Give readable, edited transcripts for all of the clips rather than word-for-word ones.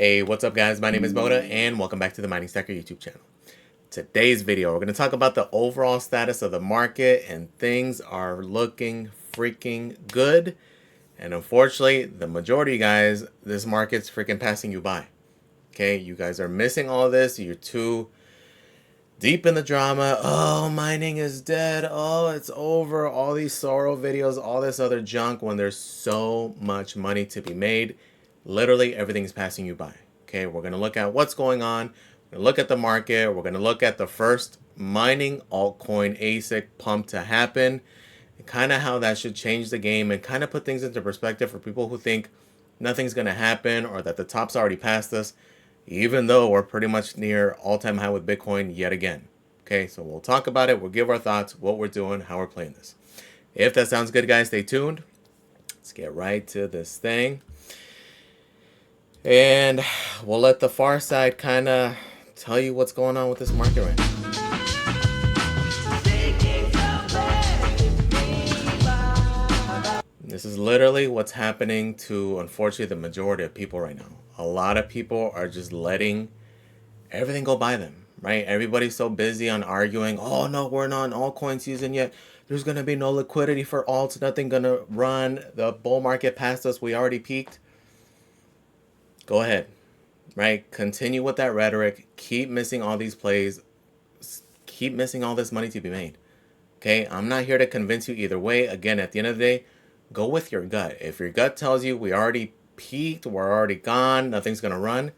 Hey, what's up guys? My name is Moda and welcome back to the Mining Stacker YouTube channel. Today's video, we're going to talk about the overall status of the market, and things are looking freaking good. And unfortunately, the majority of you guys, this market's freaking passing you by. Okay, you guys are missing all this. You're too deep in the drama. Oh, mining is dead. Oh, it's over. All these sorrow videos, all this other junk, when there's so much money to be made. Literally everything's passing you by. Okay, we're going to look at what's going on. We're going to look at the market. We're going to look at the first mining altcoin ASIC pump to happen, and kind of how that should change the game and kind of put things into perspective for people who think nothing's going to happen or that the top's already past us, even though we're pretty much near all-time high with Bitcoin yet again. Okay, so we'll talk about it. We'll give our thoughts, what we're doing, how we're playing this. If that sounds good, guys, stay tuned. Let's get right to this thing. And we'll let the far side kind of tell you what's going on with this market right now. This is literally what's happening to, unfortunately, the majority of people right now. A lot of people are just letting everything go by them, right? Everybody's so busy on arguing, oh no, we're not in altcoin season yet. There's going to be no liquidity for alts. Nothing going to run. The bull market passed us. We already peaked. Go ahead, right? Continue with that rhetoric. Keep missing all these plays. Keep missing all this money to be made. Okay, I'm not here to convince you either way. Again, at the end of the day, go with your gut. If your gut tells you we already peaked, we're already gone, nothing's going to run,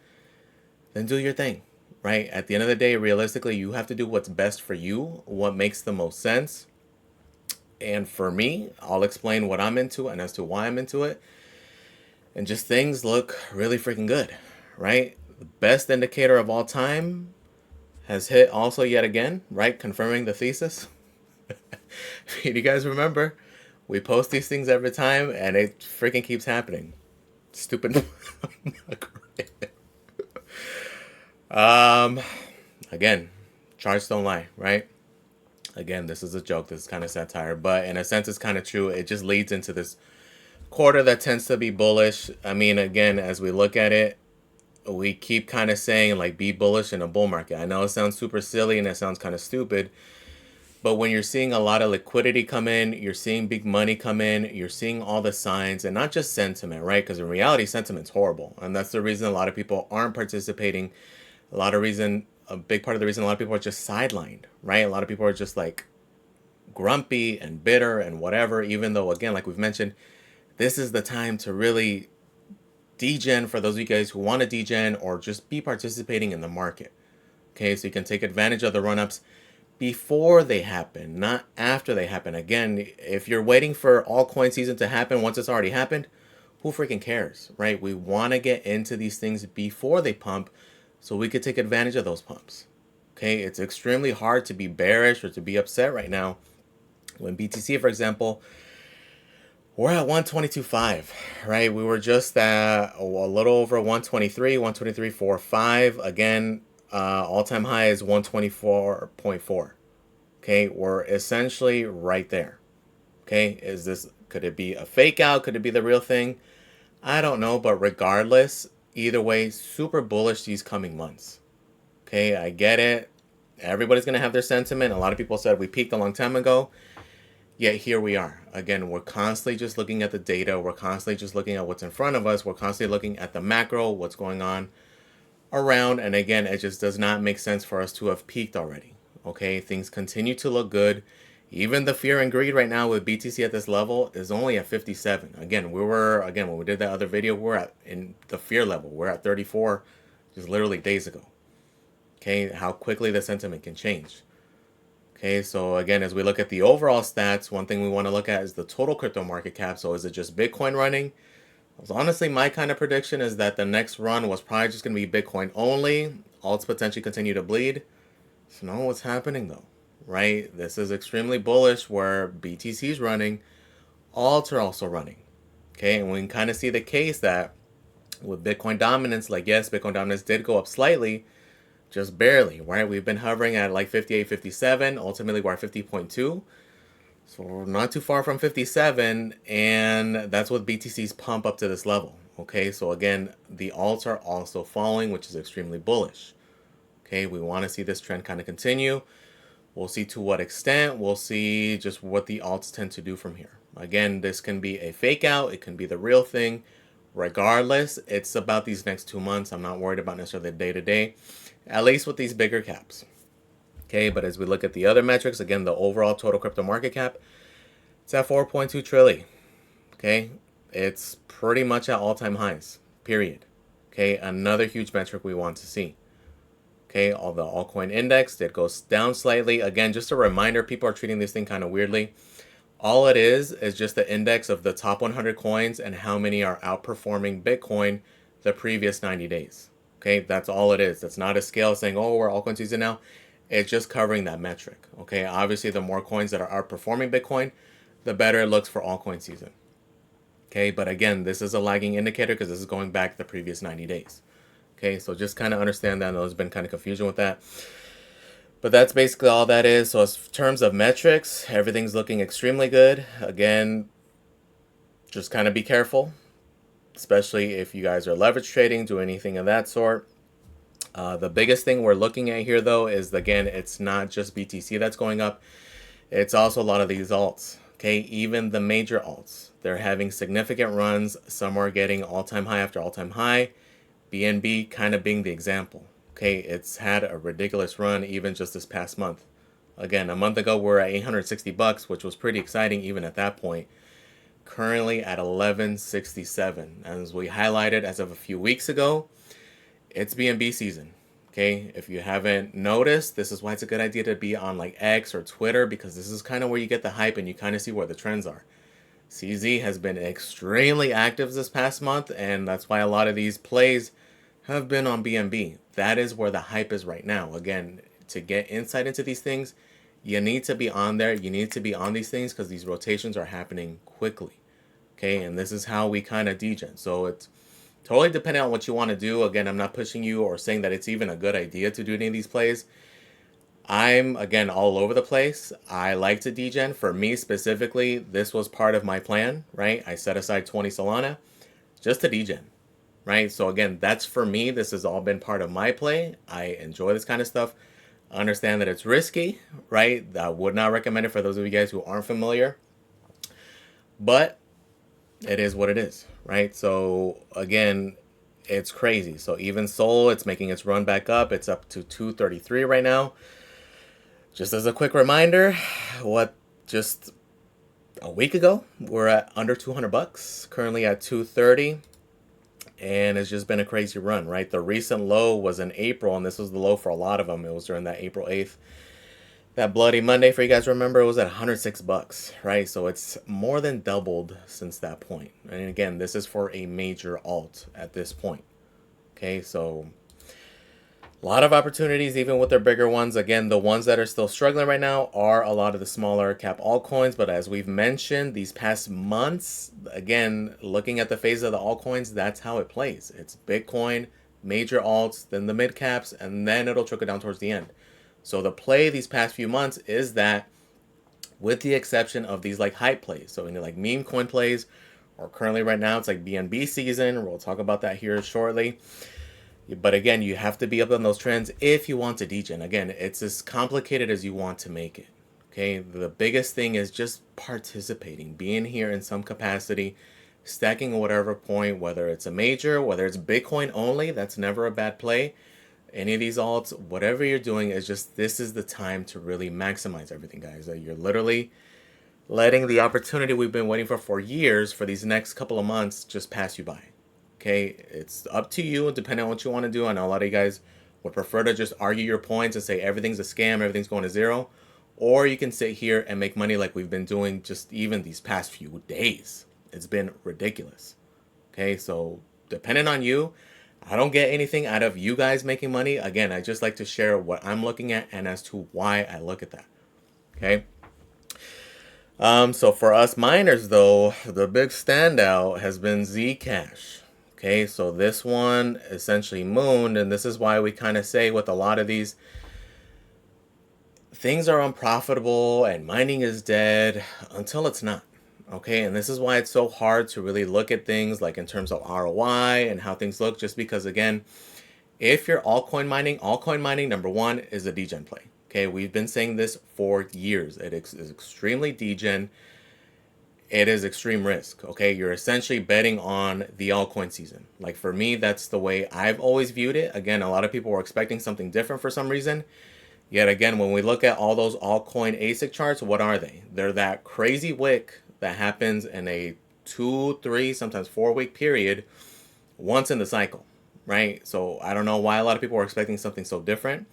then do your thing, right? At the end of the day, realistically, you have to do what's best for you, what makes the most sense. And for me, I'll explain what I'm into and as to why I'm into it. And just things look really freaking good, right? The best indicator of all time has hit also yet again, right? Confirming the thesis. You guys remember, we post these things every time and it freaking keeps happening. Stupid. Again, charts don't lie, right? Again, this is a joke. This is kind of satire, but in a sense, it's kind of true. It just leads into this quarter that tends to be bullish. I mean, again, as we look at it, we keep kind of saying like be bullish in a bull market. I know it sounds super silly and it sounds kind of stupid, but when you're seeing a lot of liquidity come in, you're seeing big money come in, you're seeing all the signs, and not just sentiment, right? Because in reality, sentiment's horrible, and that's the reason a lot of people aren't participating. A big part of the reason a lot of people are just sidelined, right? A lot of people are just like grumpy and bitter and whatever, even though, again, like we've mentioned, this is the time to really DGEN for those of you guys who want to DGEN or just be participating in the market. Okay, so you can take advantage of the run-ups before they happen, not after they happen. Again, if you're waiting for altcoin season to happen once it's already happened, who freaking cares, right? We want to get into these things before they pump so we could take advantage of those pumps. Okay, it's extremely hard to be bearish or to be upset right now when BTC, for example, we're at 122.5, right? We were just at a little over 123, 123.45. Again, all-time high is 124.4. Okay, we're essentially right there. Okay, could it be a fake out? Could it be the real thing? I don't know, but regardless, either way, super bullish these coming months. Okay, I get it. Everybody's going to have their sentiment. A lot of people said we peaked a long time ago. Yet here we are. Again, we're constantly just looking at the data. We're constantly just looking at what's in front of us. We're constantly looking at the macro, what's going on around. And again, it just does not make sense for us to have peaked already. Okay, things continue to look good. Even the fear and greed right now with BTC at this level is only at 57. Again, when we did that other video, we're at in the fear level. We're at 34 just literally days ago. Okay, how quickly the sentiment can change. Okay, so again, as we look at the overall stats, one thing we want to look at is the total crypto market cap. So is it just Bitcoin running? Honestly, my kind of prediction is that the next run was probably just going to be Bitcoin only. Alts potentially continue to bleed. So now what's happening though, right? This is extremely bullish where BTC is running. Alts are also running. Okay, and we can kind of see the case that with Bitcoin dominance, like yes, Bitcoin dominance did go up slightly, just barely, right? We've been hovering at like 58, 57. Ultimately, we're at 50.2. So we're not too far from 57. And that's with BTC's pump up to this level. Okay, so again, the alts are also falling, which is extremely bullish. Okay, we want to see this trend kind of continue. We'll see to what extent. We'll see just what the alts tend to do from here. Again, this can be a fake out. It can be the real thing. Regardless, it's about these next 2 months. I'm not worried about necessarily the day to day, at least with these bigger caps. Okay, but as we look at the other metrics, again, the overall total crypto market cap, it's at 4.2 trillion. Okay, it's pretty much at all-time highs, period. Okay, another huge metric we want to see. Okay, all the altcoin index, it goes down slightly. Again, just a reminder, people are treating this thing kind of weirdly. All it is just the index of the top 100 coins and how many are outperforming Bitcoin the previous 90 days. Okay, that's all it is. That's not a scale saying, oh, we're altcoin season now. It's just covering that metric. Okay, obviously, the more coins that are outperforming Bitcoin, the better it looks for altcoin season. Okay, but again, this is a lagging indicator because this is going back the previous 90 days. Okay, so just kind of understand that. I know there's been kind of confusion with that. But that's basically all that is. So as terms of metrics, everything's looking extremely good. Again, just kind of be careful, especially if you guys are leverage trading, do anything of that sort. The biggest thing we're looking at here, though, is, again, it's not just BTC that's going up. It's also a lot of these alts. Okay, even the major alts, they're having significant runs. Some are getting all-time high after all-time high. BNB kind of being the example. Okay, it's had a ridiculous run even just this past month. Again, a month ago we're at $860, which was pretty exciting even at that point. Currently at $1167. As we highlighted as of a few weeks ago, it's BNB season. Okay, if you haven't noticed, this is why it's a good idea to be on like X or Twitter, because this is kind of where you get the hype and you kind of see where the trends are. CZ has been extremely active this past month, and that's why a lot of these plays have been on BNB. That is where the hype is right now. Again, to get insight into these things, you need to be on there. You need to be on these things because these rotations are happening quickly. Okay, and this is how we kind of DGEN. So it's totally dependent on what you want to do. Again, I'm not pushing you or saying that it's even a good idea to do any of these plays. I'm, again, all over the place. I like to DGEN. For me specifically, this was part of my plan, right? I set aside 20 Solana just to DGEN, right? So again, that's for me. This has all been part of my play. I enjoy this kind of stuff. I understand that it's risky, right? I would not recommend it for those of you guys who aren't familiar. But it is what it is, right? So again, it's crazy. So even Sol, it's making its run back up. It's up to 233 right now. Just as a quick reminder, just a week ago, we're at under $200, currently at 230, and it's just been a crazy run, right? The recent low was in April, and this was the low for a lot of them. It was during that April 8th. That Bloody Monday, for you guys remember, it was at $106, right? So it's more than doubled since that point. And again, this is for a major alt at this point. Okay, so a lot of opportunities, even with their bigger ones. Again, the ones that are still struggling right now are a lot of the smaller cap altcoins. But as we've mentioned, these past months, again, looking at the phase of the altcoins, that's how it plays. It's Bitcoin, major alts, then the mid caps, and then it'll trickle down towards the end. So the play these past few months is that, with the exception of these like hype plays, so like meme coin plays, or currently right now it's like BNB season. We'll talk about that here shortly. But again, you have to be up on those trends if you want to DGEN. Again, it's as complicated as you want to make it. Okay, the biggest thing is just participating, being here in some capacity, stacking whatever point, whether it's a major, whether it's Bitcoin only, that's never a bad play. Any of these alts, whatever you're doing, is just, this is the time to really maximize everything, guys. You're literally letting the opportunity we've been waiting for years, for these next couple of months, just pass you by. Okay, it's up to you, depending on what you want to do. I know a lot of you guys would prefer to just argue your points and say everything's a scam, everything's going to zero. Or you can sit here and make money like we've been doing just even these past few days. It's been ridiculous. Okay, so depending on you, I don't get anything out of you guys making money. Again, I just like to share what I'm looking at and as to why I look at that. Okay. So for us miners, though, the big standout has been Zcash. Okay, so this one essentially mooned, and this is why we kind of say with a lot of these, things are unprofitable and mining is dead until it's not. Okay, and this is why it's so hard to really look at things like in terms of ROI and how things look, just because again, if you're altcoin mining, number one is a DGEN play. Okay, we've been saying this for years. It is extremely DGEN. It is extreme risk. Okay, you're essentially betting on the altcoin season. Like for me, that's the way I've always viewed it. Again, a lot of people were expecting something different for some reason. Yet again, when we look at all those altcoin ASIC charts, what are they? They're that crazy wick that happens in a 2, 3, sometimes 4 week period once in the cycle, right? So I don't know why a lot of people were expecting something so different.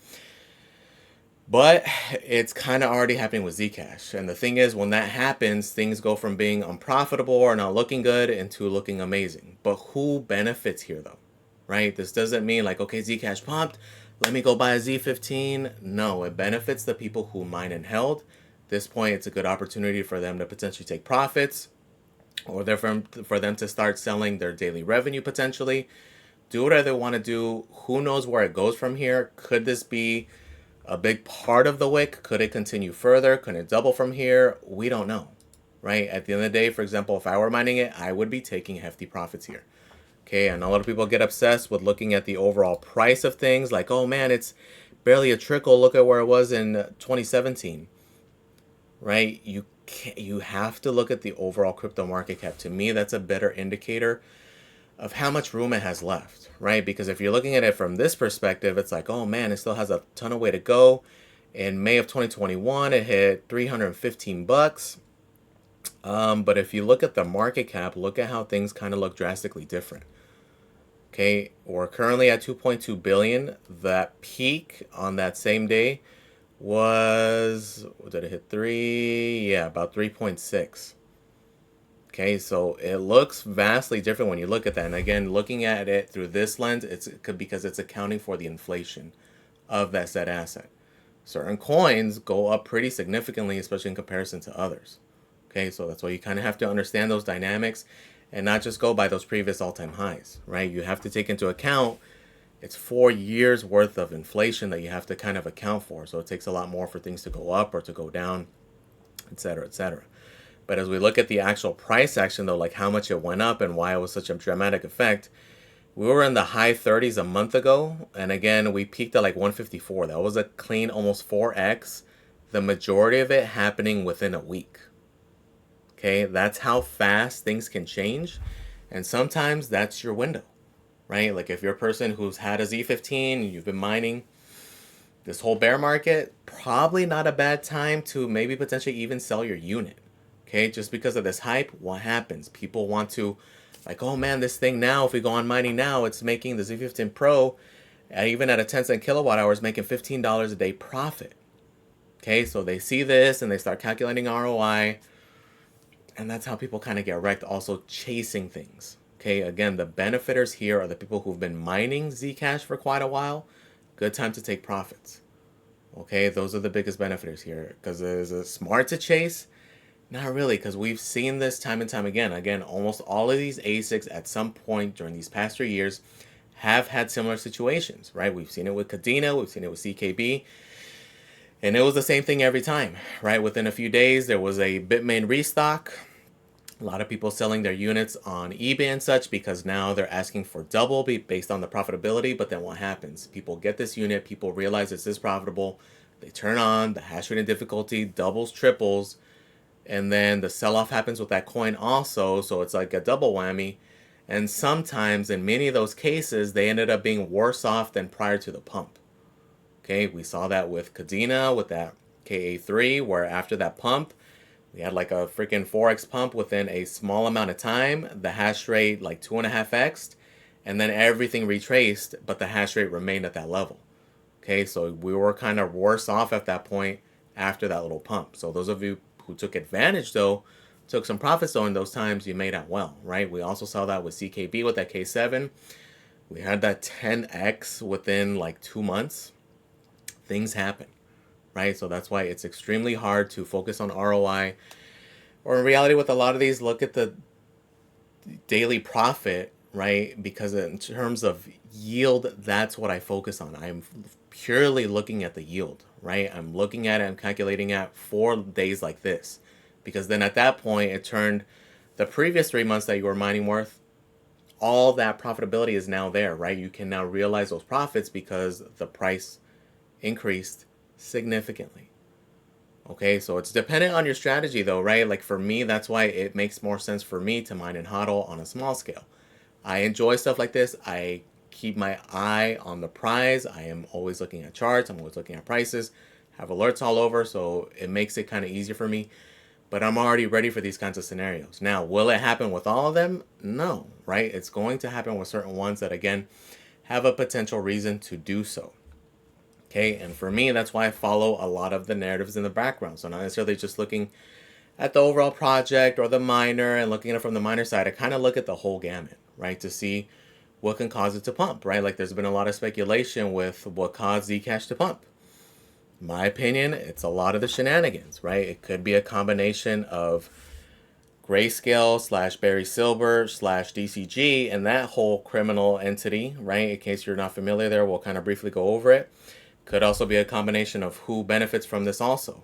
But it's kind of already happening with Zcash. And the thing is, when that happens, things go from being unprofitable or not looking good into looking amazing. But who benefits here, though? Right? This doesn't mean like, okay, Zcash pumped, let me go buy a Z15. No, it benefits the people who mine and held. At this point, it's a good opportunity for them to potentially take profits, or for them to start selling their daily revenue potentially. Do whatever they want to do. Who knows where it goes from here? Could this be a big part of the wick? Could it continue further? Could it double from here? We don't know, right? At the end of the day, for example, if I were mining it, I would be taking hefty profits here. Okay, and a lot of people get obsessed with looking at the overall price of things like, oh man, it's barely a trickle. Look at where it was in 2017, right? You have to look at the overall crypto market cap. To me, that's a better indicator of how much room it has left, right? Because if you're looking at it from this perspective, it's like, oh man, it still has a ton of way to go. In May of 2021, it hit 315 bucks. But if you look at the market cap, look at how things kind of look drastically different. Okay, we're currently at 2.2 billion. That peak on that same day was, did it hit 3? Yeah, about 3.6. Okay, so it looks vastly different when you look at that. And again, looking at it through this lens, it's because it's accounting for the inflation of that said asset. Certain coins go up pretty significantly, especially in comparison to others. Okay, so that's why you kind of have to understand those dynamics and not just go by those previous all-time highs, right? You have to take into account it's 4 years worth of inflation that you have to kind of account for. So it takes a lot more for things to go up or to go down, et cetera, et cetera. But as we look at the actual price action, though, like how much it went up and why it was such a dramatic effect, we were in the high 30s a month ago. And again, we peaked at like 154. That was a clean almost 4x. The majority of it happening within a week. Okay, that's how fast things can change. And sometimes that's your window, right? Like if you're a person who's had a Z15, you've been mining this whole bear market, probably not a bad time to maybe potentially even sell your unit. Okay, just because of this hype, what happens? People want to, like, oh man, this thing now, if we go on mining now, it's making the Z15 Pro, even at a 10-cent kilowatt hour, is making $15 a day profit. Okay, so they see this and they start calculating ROI, and that's how people kind of get wrecked, also chasing things. Okay, again, the benefiters here are the people who've been mining Zcash for quite a while. Good time to take profits. Okay, those are the biggest benefiters here, because is it smart to chase? Not really, because we've seen this time and time again. Again, almost all of these ASICs at some point during these past 3 years have had similar situations, right? We've seen it with Cadena, we've seen it with CKB, and it was the same thing every time, right? Within a few days, there was a Bitmain restock. A lot of people selling their units on eBay and such because now they're asking for double based on the profitability. But then what happens? People get this unit, people realize this is profitable, they turn on, the hash rate and difficulty doubles, triples, and then the sell-off happens with that coin also, so it's like a double whammy. And sometimes, in many of those cases, they ended up being worse off than prior to the pump. Okay, we saw that with Cadena, with that KA3, where after that pump, we had like a freaking 4x pump within a small amount of time. The hash rate like 2.5x, and then everything retraced, but the hash rate remained at that level. Okay, so we were kind of worse off at that point after that little pump. So those of you who took advantage, though, took some profits, though, in those times, you made out well, right? We also saw that with CKB with that K7. We had that 10x within like 2 months. Things happen, right? So that's why it's extremely hard to focus on ROI. Or in reality, with a lot of these, look at the daily profit, right? Because in terms of yield, that's what I focus on. I'm purely looking at the yield, right? I'm looking at it, I'm calculating at 4 days like this. because then at that point it turned the previous 3 months that you were mining worth, all that profitability is now there, right? You can now realize those profits because the price increased significantly. Okay, so it's dependent on your strategy though, right? Like for me, that's why it makes more sense for me to mine and hodl on a small scale. I enjoy stuff like this. I keep my eye on the prize. I am always looking at charts. I'm always looking at prices. Have alerts all over, so it makes it kind of easier for me. But I'm already ready for these kinds of scenarios. Now, will it happen with all of them? No, right? It's going to happen with certain ones that, again, have a potential reason to do so. Okay, and for me, that's why I follow a lot of the narratives in the background. So not necessarily just looking at the overall project or the miner and looking at it from the miner side. I kind of look at the whole gamut, right, to see what can cause it to pump, right? Like there's been a lot of speculation with what caused Zcash to pump. My opinion, it's a lot of the shenanigans, right? It could be a combination of Grayscale / Barry Silver / DCG and that whole criminal entity, right? In case you're not familiar there, we'll kind of briefly go over it. Could also be a combination of who benefits from this also.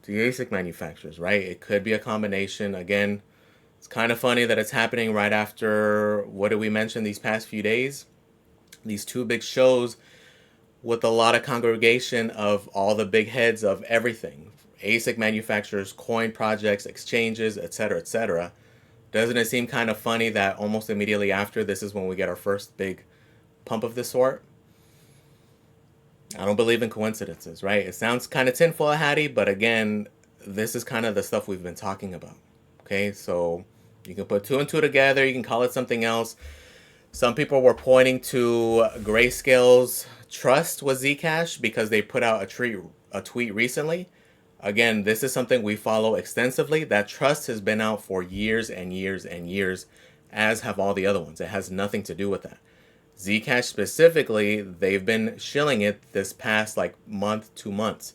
The ASIC manufacturers, right? It could be a combination. Again, it's kind of funny that it's happening right after, what did we mention these past few days? These two big shows with a lot of congregation of all the big heads of everything. ASIC manufacturers, coin projects, exchanges, etc., etc. Doesn't it seem kind of funny that almost immediately after this is when we get our first big pump of this sort? I don't believe in coincidences, right? It sounds kind of tinfoil hatty, but again, this is kind of the stuff we've been talking about. Okay, so you can put two and two together, you can call it something else. Some people were pointing to Grayscale's trust with Zcash because they put out a tweet recently. Again, this is something we follow extensively. That trust has been out for years and years and years, as have all the other ones. It has nothing to do with that. Zcash specifically, they've been shilling it this past like month, 2 months.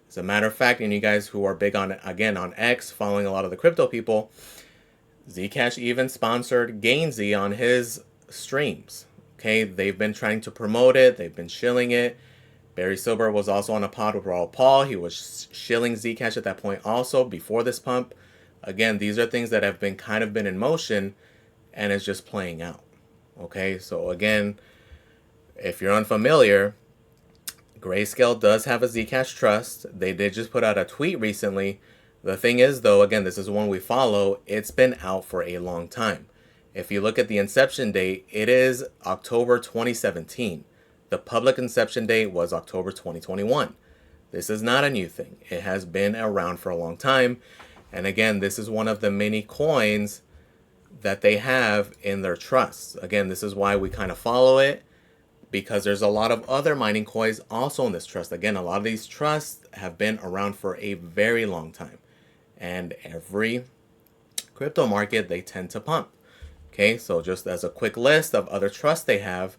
As a matter of fact, and you guys who are big on, again, on X, following a lot of the crypto people, Zcash even sponsored Gainsey on his streams. Okay, they've been trying to promote it. They've been shilling it. Barry Silver was also on a pod with Raul Paul. He was shilling Zcash at that point also before this pump. Again, these are things that have been kind of been in motion and it's just playing out. Okay, so again, if you're unfamiliar, Grayscale does have a Zcash trust. They did just put out a tweet recently. The thing is, though, again, this is one we follow. It's been out for a long time. If you look at the inception date, it is October 2017. The public inception date was October 2021. This is not a new thing. It has been around for a long time. And again, this is one of the many coins that they have in their trusts. Again, this is why we kind of follow it, because there's a lot of other mining coins also in this trust. Again, a lot of these trusts have been around for a very long time. And every crypto market, they tend to pump. Okay, so just as a quick list of other trusts they have,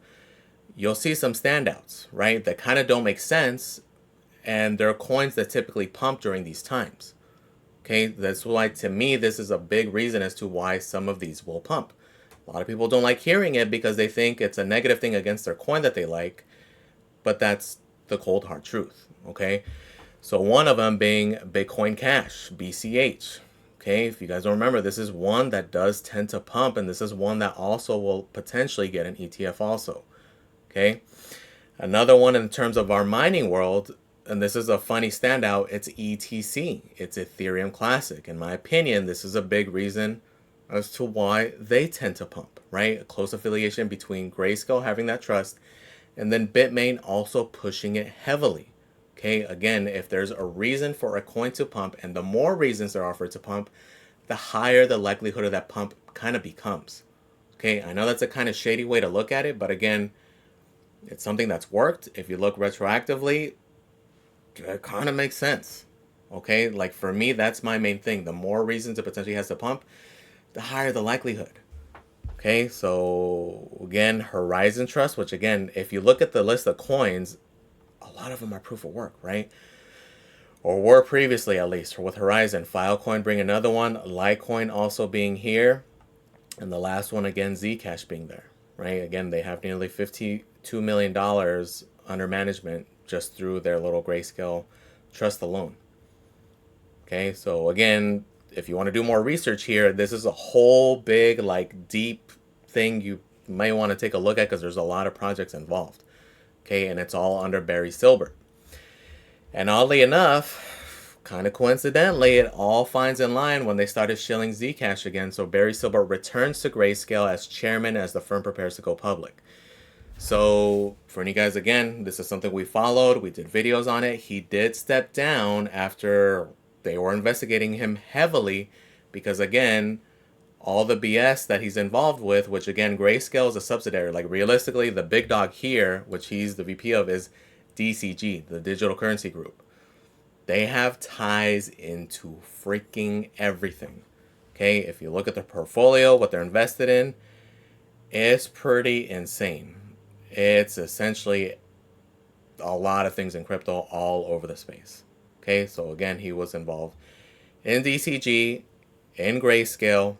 you'll see some standouts, right, that kind of don't make sense. And there are coins that typically pump during these times. Okay, that's why, to me, this is a big reason as to why some of these will pump. A lot of people don't like hearing it because they think it's a negative thing against their coin that they like, but that's the cold hard truth, okay? So one of them being Bitcoin Cash, BCH. Okay, if you guys don't remember, this is one that does tend to pump, and this is one that also will potentially get an ETF also, okay? Another one in terms of our mining world, and this is a funny standout, it's ETC. It's Ethereum Classic. In my opinion, this is a big reason as to why they tend to pump, right? A close affiliation between Grayscale having that trust and then Bitmain also pushing it heavily. Okay, again, if there's a reason for a coin to pump, and the more reasons there are for it to pump, the higher the likelihood of that pump kind of becomes. Okay, I know that's a kind of shady way to look at it, but again, it's something that's worked. If you look retroactively, it kind of makes sense. Okay, like for me, that's my main thing. The more reasons it potentially has to pump, the higher the likelihood. Okay, so again, Horizon Trust, which again, if you look at the list of coins, a lot of them are proof of work, right? Or were previously, at least, with Horizon. Filecoin being another one, Litecoin also being here, and the last one again, Zcash being there, right? Again, they have nearly $52 million under management just through their little Grayscale trust alone. Okay, so again, if you want to do more research here, this is a whole big, like, deep thing you may want to take a look at because there's a lot of projects involved. Okay, and it's all under Barry Silbert. And oddly enough, kind of coincidentally, it all finds in line when they started shilling Zcash again. So Barry Silbert returns to Grayscale as chairman as the firm prepares to go public. So for you guys, again, this is something we followed. We did videos on it. He did step down after they were investigating him heavily because, again, all the BS that he's involved with, which, again, Grayscale is a subsidiary. Like, realistically, the big dog here, which he's the VP of, is DCG, the Digital Currency Group. They have ties into freaking everything. Okay, if you look at their portfolio, what they're invested in, it's pretty insane. It's essentially a lot of things in crypto all over the space. Okay, so again, he was involved in DCG, in Grayscale,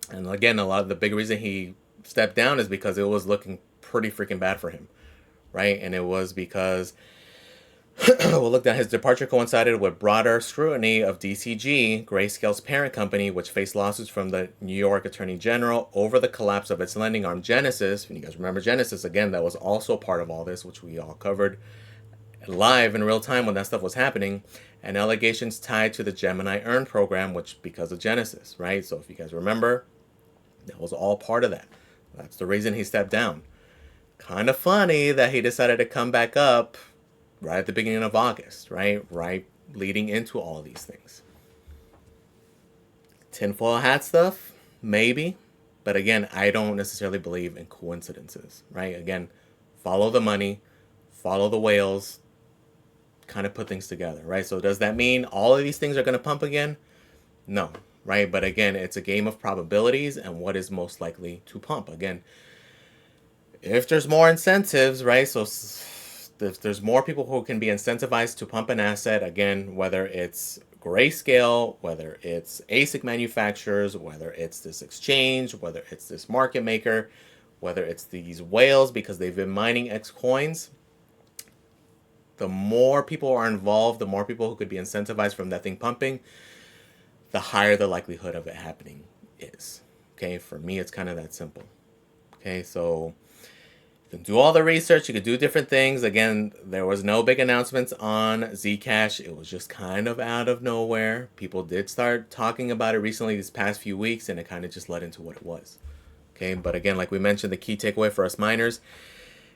and again, a lot of the big reason he stepped down is because it was looking pretty freaking bad for him, right? And it was because we'll look at his departure coincided with broader scrutiny of DCG, Grayscale's parent company, which faced lawsuits from the New York Attorney General over the collapse of its lending arm Genesis. When you guys remember Genesis, again, that was also part of all this, which we all covered live in real time when that stuff was happening, and allegations tied to the Gemini Earn program, which because of Genesis, right? So if you guys remember, that was all part of that. That's the reason he stepped down. Kind of funny that he decided to come back up right at the beginning of August, right leading into all these things. Tinfoil hat stuff, maybe, but again, I don't necessarily believe in coincidences, right? Again, follow the money, follow the whales, kind of put things together, right? So does that mean all of these things are going to pump again? No, right? But again, it's a game of probabilities and what is most likely to pump. Again, if there's more incentives, right? So if there's more people who can be incentivized to pump an asset, again, whether it's Grayscale, whether it's ASIC manufacturers, whether it's this exchange, whether it's this market maker, whether it's these whales because they've been mining X coins, the more people are involved, the more people who could be incentivized from that thing pumping, the higher the likelihood of it happening is. Okay, for me, it's kind of that simple. Okay, so you can do all the research, you could do different things. Again, there was no big announcements on Zcash. It was just kind of out of nowhere. People did start talking about it recently these past few weeks, and it kind of just led into what it was. Okay, but again, like we mentioned, the key takeaway for us miners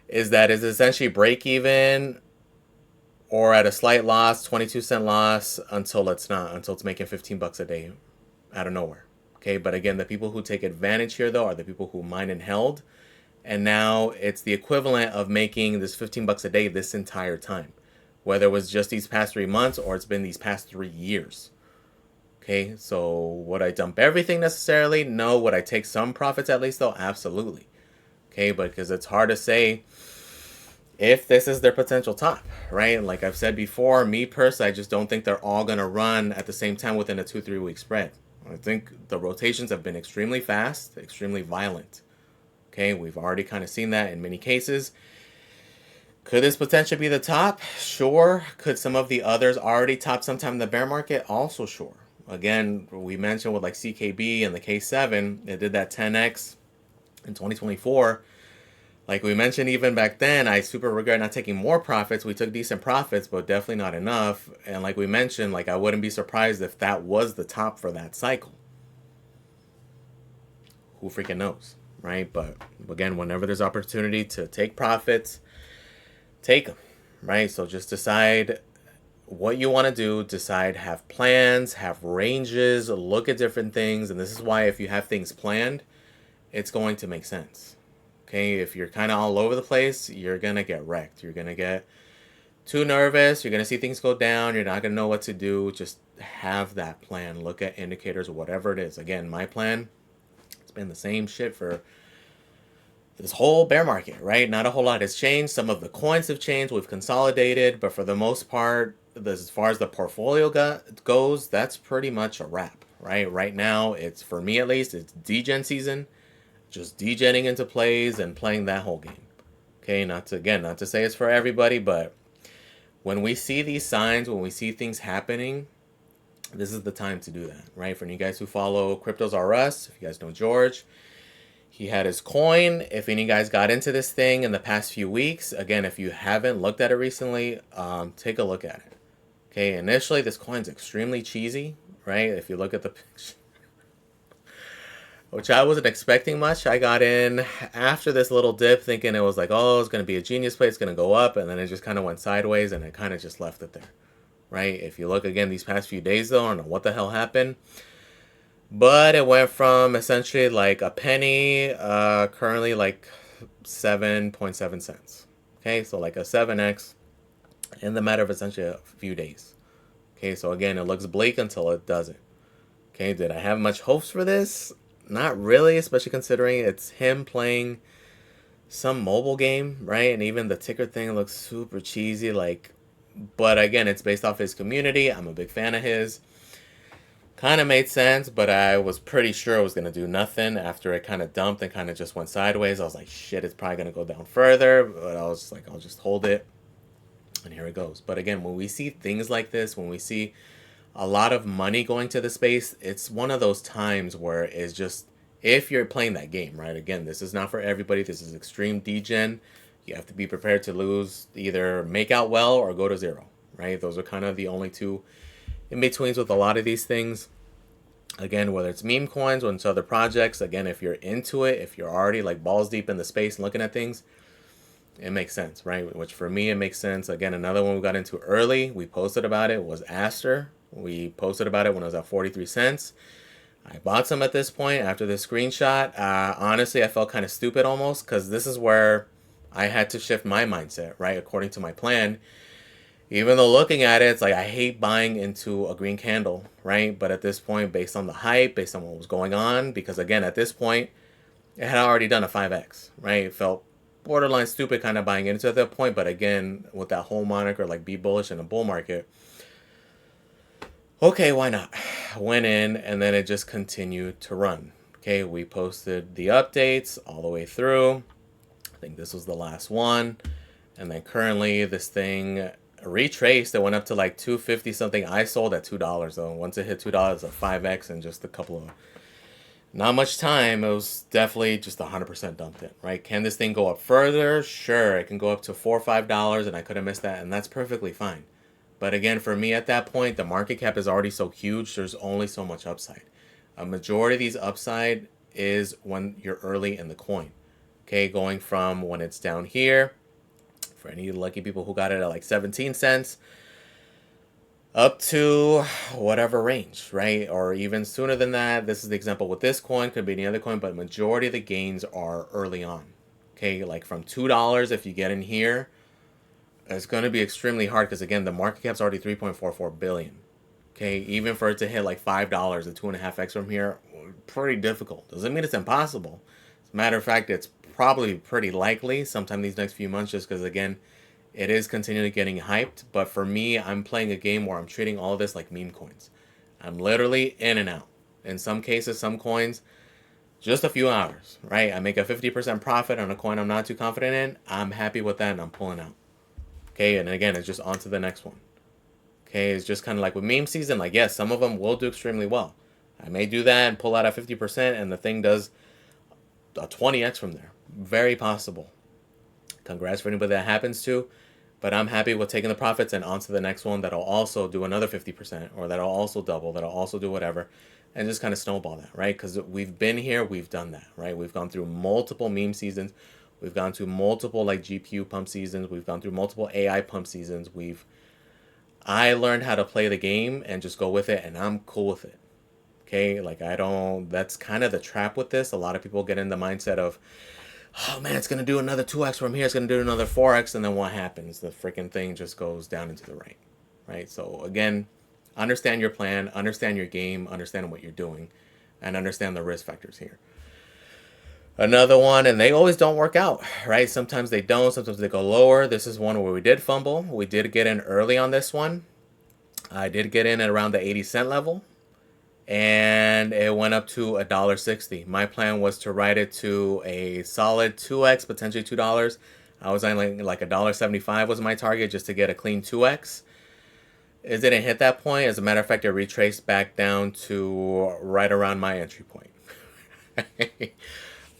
is that it's essentially break even or at a slight loss, 22-cent loss until it's not, until it's making $15 a day out of nowhere. Okay, but again, the people who take advantage here though are the people who mine and held, and now it's the equivalent of making this $15 a day this entire time, whether it was just these past 3 months or it's been these past 3 years. Okay, so would I dump everything necessarily? No. Would I take some profits at least though? Absolutely. Okay, but because it's hard to say if this is their potential top, right? Like I've said before, me personally, I just don't think they're all going to run at the same time within a 2-3 week spread. I think the rotations have been extremely fast, extremely violent. Okay, we've already kind of seen that in many cases. Could this potentially be the top? Sure. Could some of the others already top sometime in the bear market? Also sure. Again, we mentioned with like CKB and the K7, it did that 10x in 2024. Like we mentioned even back then, I super regret not taking more profits. We took decent profits, but definitely not enough. And like we mentioned, like I wouldn't be surprised if that was the top for that cycle. Who freaking knows, right? But again, whenever there's opportunity to take profits, take them, right? So just decide what you want to do, decide, have plans, have ranges, look at different things. And this is why if you have things planned, it's going to make sense. Okay, if you're kind of all over the place, you're going to get wrecked. You're going to get too nervous. You're going to see things go down. You're not going to know what to do. Just have that plan. Look at indicators, whatever it is. Again, my plan, it's been the same shit for this whole bear market, right? Not a whole lot has changed. Some of the coins have changed. We've consolidated. But for the most part, as far as the portfolio goes, that's pretty much a wrap, right? Right now, it's, for me at least, it's DGEN season. Just degenning into plays and playing that whole game. Okay, not to say it's for everybody, but when we see these signs, when we see things happening, this is the time to do that, right? For you guys who follow Cryptos R Us, if you guys know George, he had his coin. If any guys got into this thing in the past few weeks, again, if you haven't looked at it recently, take a look at it. Okay, initially this coin's extremely cheesy, right? If you look at the picture, which I wasn't expecting much. I got in after this little dip thinking it was like, oh, it's going to be a genius play, it's going to go up, and then it just kind of went sideways, and I kind of just left it there, right? If you look again these past few days, though, I don't know what the hell happened, but it went from essentially like a penny, currently like 7.7 cents. Okay, so like a 7x in the matter of essentially a few days. Okay, so again, it looks bleak until it doesn't. Okay, did I have much hopes for this? Not really, especially considering it's him playing some mobile game, right? And even the ticker thing looks super cheesy, like, but again, it's based off his community. I'm a big fan of his. Kind of made sense, but I was pretty sure it was going to do nothing after it kind of dumped and kind of just went sideways. I was like, shit, it's probably going to go down further, but I was just like, I'll just hold it. And here it goes. But again, when we see things like this, when we see a lot of money going to the space, it's one of those times where it's just, if you're playing that game, right? Again, this is not for everybody. This is extreme DGEN. You have to be prepared to lose, either make out well or go to zero, right? Those are kind of the only two in-betweens with a lot of these things. Again, whether it's meme coins or it's other projects, again, if you're into it, if you're already like balls deep in the space and looking at things, it makes sense, right? Which for me, it makes sense. Again, another one we got into early, we posted about it, was Aster. We posted about it when it was at 43 cents. I bought some at this point after this screenshot. Honestly, I felt kind of stupid almost, because this is where I had to shift my mindset, right? According to my plan. Even though looking at it, it's like I hate buying into a green candle, right? But at this point, based on the hype, based on what was going on, because again, at this point, it had already done a 5x, right? It felt borderline stupid kind of buying into it at that point. But again, with that whole moniker, like be bullish in a bull market, okay, why not? Went in, and then it just continued to run. Okay, we posted the updates all the way through. I think this was the last one. And then currently this thing retraced. It went up to like 250 something. I sold at $2 though. Once it hit $2, a 5x in just a couple of, not much time. It was definitely just 100% dumped it, right? Can this thing go up further? Sure, it can go up to $4 or $5, and I could have missed that, and that's perfectly fine. But again, for me at that point, the market cap is already so huge, there's only so much upside. A majority of these upside is when you're early in the coin. Okay, going from when it's down here, for any lucky people who got it at like 17 cents, up to whatever range, right? Or even sooner than that. This is the example with this coin, could be any other coin, but majority of the gains are early on. Okay, like from $2 if you get in here, it's going to be extremely hard because, again, the market cap's already 3.44 billion. Okay, even for it to hit like $5, the 2.5x from here, pretty difficult. Doesn't mean it's impossible. As a matter of fact, it's probably pretty likely sometime these next few months, just because, again, it is continually getting hyped. But for me, I'm playing a game where I'm treating all of this like meme coins. I'm literally in and out. In some cases, some coins, just a few hours, right? I make a 50% profit on a coin I'm not too confident in. I'm happy with that, and I'm pulling out. Okay, and again, it's just on to the next one. Okay, it's just kind of like with meme season, like, yes, some of them will do extremely well. I may do that and pull out at 50%, and the thing does a 20x from there. Very possible. Congrats for anybody that happens to, but I'm happy with taking the profits and on to the next one that'll also do another 50%, or that'll also double, that'll also do whatever, and just kind of snowball that, right? Because we've been here, we've done that, right? We've gone through multiple meme seasons. We've gone through multiple like GPU pump seasons. We've gone through multiple AI pump seasons. I learned how to play the game and just go with it, and I'm cool with it. Okay, like that's kind of the trap with this. A lot of people get in the mindset of, oh man, it's going to do another 2x from here. It's going to do another 4x. And then what happens? The freaking thing just goes down into the right, right? So again, understand your plan, understand your game, understand what you're doing, and understand the risk factors here. Another one, and they always don't work out, right? Sometimes they don't. Sometimes they go lower. This is one where we did fumble. We did get in early on this one. I did get in at around the 80-cent level, and it went up to $1.60. My plan was to ride it to a solid 2x, potentially $2. I was on like $1.75 was my target, just to get a clean 2x. It didn't hit that point. As a matter of fact, it retraced back down to right around my entry point.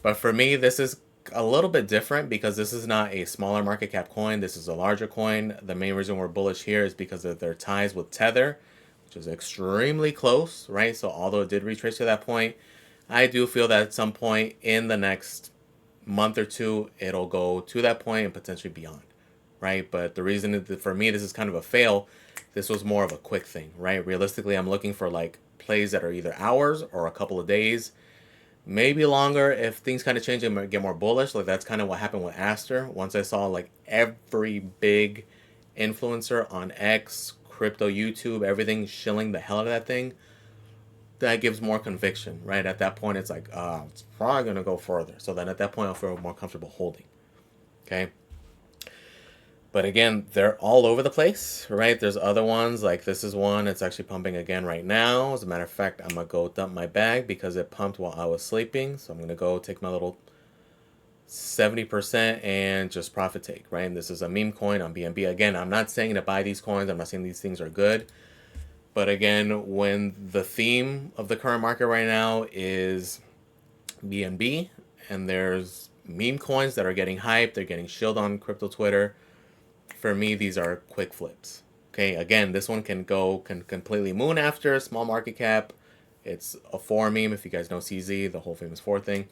But for me, this is a little bit different because this is not a smaller market cap coin. This is a larger coin. The main reason we're bullish here is because of their ties with Tether, which is extremely close, right? So although it did retrace to that point, I do feel that at some point in the next month or two, it'll go to that point and potentially beyond, right? But the reason for me, this is kind of a fail. This was more of a quick thing, right? Realistically, I'm looking for like plays that are either hours or a couple of days, maybe longer if things kind of change and get more bullish. Like that's kind of what happened with Aster. Once I saw like every big influencer on X, crypto, YouTube, everything shilling the hell out of that thing, that gives more conviction, right? At that point, it's like, it's probably going to go further. So then at that point, I'll feel more comfortable holding, okay? But again, they're all over the place, right? There's other ones, like this is one. It's actually pumping again right now. As a matter of fact, I'm going to go dump my bag because it pumped while I was sleeping. So I'm going to go take my little 70% and just profit take, right? And this is a meme coin on BNB. Again, I'm not saying to buy these coins. I'm not saying these things are good. But again, when the theme of the current market right now is BNB and there's meme coins that are getting hyped, they're getting shilled on crypto Twitter. For me, these are quick flips. Okay, again, this one can completely moon after small market cap. It's a 4 meme, if you guys know CZ, the whole famous 4 thing.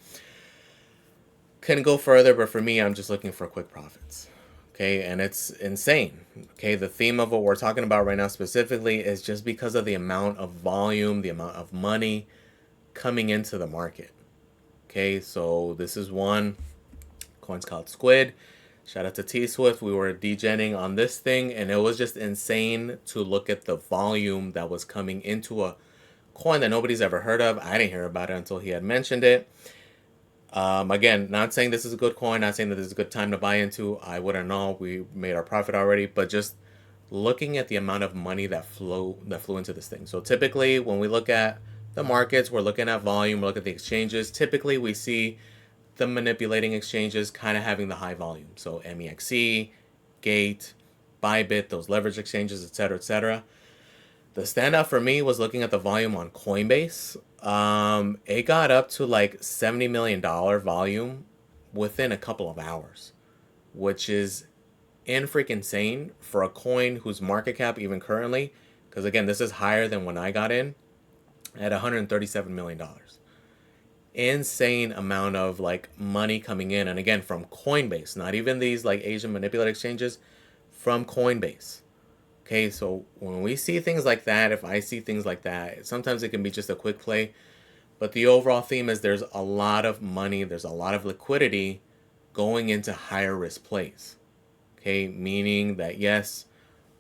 Can go further, but for me, I'm just looking for quick profits. Okay, and it's insane. Okay, the theme of what we're talking about right now specifically is just because of the amount of volume, the amount of money coming into the market. Okay, so this is one. Coin's called Squid. Shout out to T-Swift. We were DGENing on this thing, and it was just insane to look at the volume that was coming into a coin that nobody's ever heard of. I didn't hear about it until he had mentioned it. Again, not saying this is a good coin, not saying that this is a good time to buy into. I wouldn't know. We made our profit already, but just looking at the amount of money that flew into this thing. So typically, when we look at the markets, we're looking at volume, we're looking at the exchanges. Typically, we see the manipulating exchanges kind of having the high volume. So MEXC, Gate, Bybit, those leverage exchanges, etc., etc. The standout for me was looking at the volume on Coinbase. It got up to like $70 million volume within a couple of hours, which is freaking insane for a coin whose market cap even currently, because again, this is higher than when I got in, at $137 million. Insane amount of like money coming in, and again from Coinbase, not even these like Asian manipulated exchanges, from Coinbase. Okay, so when we see things like that, if I see things like that, sometimes it can be just a quick play. But the overall theme is there's a lot of money, there's a lot of liquidity going into higher risk plays. Okay, meaning that yes,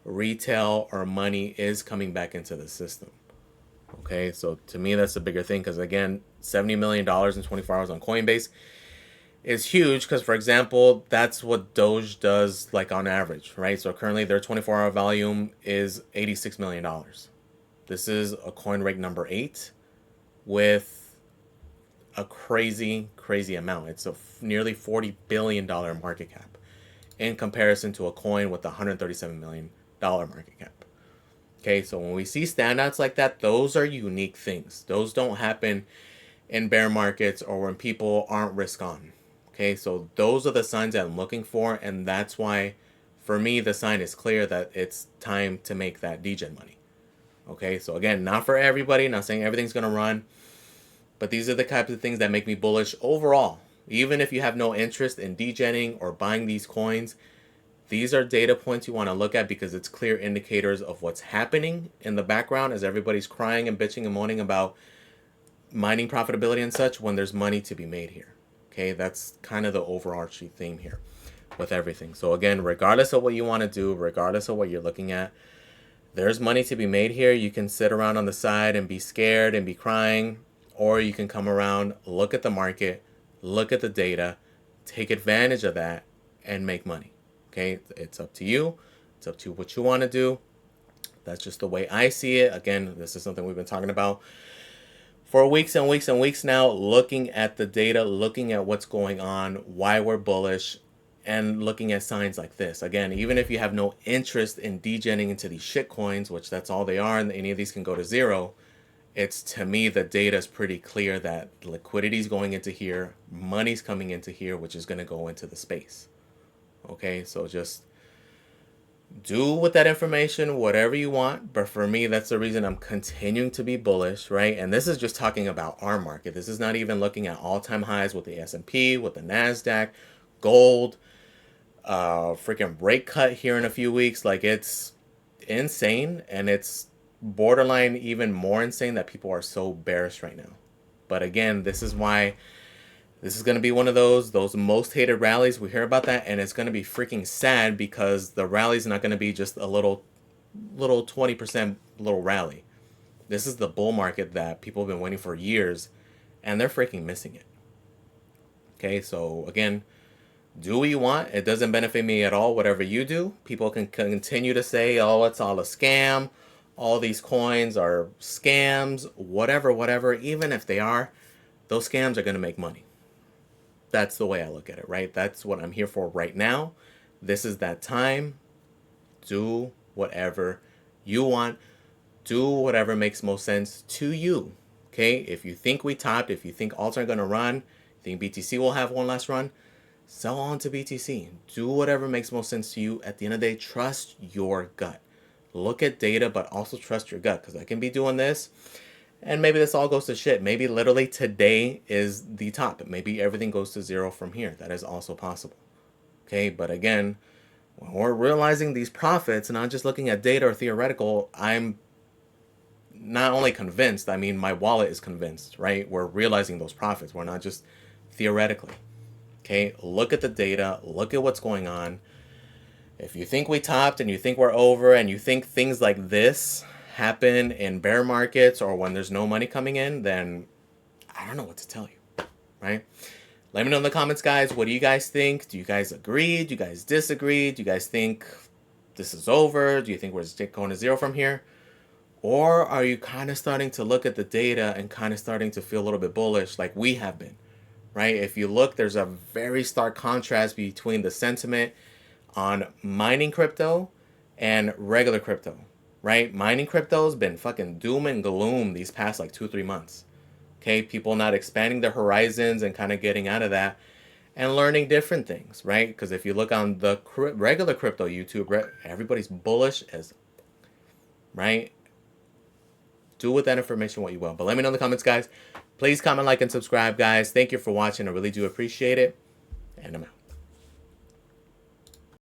retail or money is coming back into the system. Okay, so to me, that's the bigger thing because again, $70 million in 24 hours on Coinbase is huge because, for example, that's what Doge does like on average, right? So currently their 24-hour volume is $86 million. This is a coin rank number 8 with a crazy, crazy amount. It's a nearly $40 billion market cap in comparison to a coin with a $137 million market cap. Okay, so when we see standouts like that, those are unique things. Those don't happen in bear markets or when people aren't risk on. Okay, so those are the signs that I'm looking for, and that's why, for me, the sign is clear that it's time to make that DGEN money. Okay, so again, not for everybody, not saying everything's going to run, but these are the types of things that make me bullish overall. Even if you have no interest in DGENing or buying these coins, these are data points you want to look at because it's clear indicators of what's happening in the background as everybody's crying and bitching and moaning about mining profitability and such when there's money to be made here. Okay, that's kind of the overarching theme here with everything. So again, regardless of what you want to do, regardless of what you're looking at, there's money to be made here. You can sit around on the side and be scared and be crying, or you can come around, look at the market, look at the data, take advantage of that, and make money. Okay, it's up to you. It's up to what you want to do. That's just the way I see it. Again, this is something we've been talking about for weeks and weeks and weeks now, looking at the data, looking at what's going on, why we're bullish, and looking at signs like this. Again, even if you have no interest in degening into these shit coins, which that's all they are, and any of these can go to zero, it's, to me, the data is pretty clear that liquidity is going into here, money's coming into here, which is going to go into the space. Okay, so just do with that information whatever you want, but for me, that's the reason I'm continuing to be bullish, right? And this is just talking about our market. This is not even looking at all-time highs with the S&P, with the NASDAQ, gold, freaking rate cut here in a few weeks. Like, it's insane, and it's borderline even more insane that people are so bearish right now. But again, this is why this is going to be one of those most hated rallies. We hear about that, and it's going to be freaking sad because the rally's not going to be just a little 20% little rally. This is the bull market that people have been waiting for years, and they're freaking missing it. Okay, so again, do what you want. It doesn't benefit me at all, whatever you do. People can continue to say, oh, it's all a scam. All these coins are scams, whatever. Even if they are, those scams are going to make money. That's the way I look at it, right? That's what I'm here for right now. This is that time. Do whatever you want. Do whatever makes most sense to you. Okay? If you think we topped, if you think alts are going to run, think BTC will have one last run, sell on to BTC. Do whatever makes most sense to you. At the end of the day, trust your gut. Look at data, but also trust your gut, because I can be doing this, and maybe this all goes to shit. Maybe literally today is the top. Maybe everything goes to zero from here. That is also possible. Okay, but again, when we're realizing these profits, not just looking at data or theoretical, I'm not only convinced, I mean, my wallet is convinced, right? We're realizing those profits. We're not just theoretically. Okay, look at the data. Look at what's going on. If you think we topped and you think we're over and you think things like this happen in bear markets or when there's no money coming in, then I don't know what to tell you, right? Let me know in the comments, guys. What do you guys think? Do you guys agree? Do you guys disagree? Do you guys think this is over? Do you think we're going to zero from here? Or are you kind of starting to look at the data and kind of starting to feel a little bit bullish like we have been, right? If you look, there's a very stark contrast between the sentiment on mining crypto and regular crypto, right? Mining crypto's been fucking doom and gloom these past like 2-3 months. Okay, people not expanding their horizons and kind of getting out of that and learning different things, right? Because if you look on the regular crypto YouTube, everybody's bullish as, right? Do with that information what you will. But let me know in the comments, guys. Please comment, like, and subscribe, guys. Thank you for watching. I really do appreciate it. And I'm out.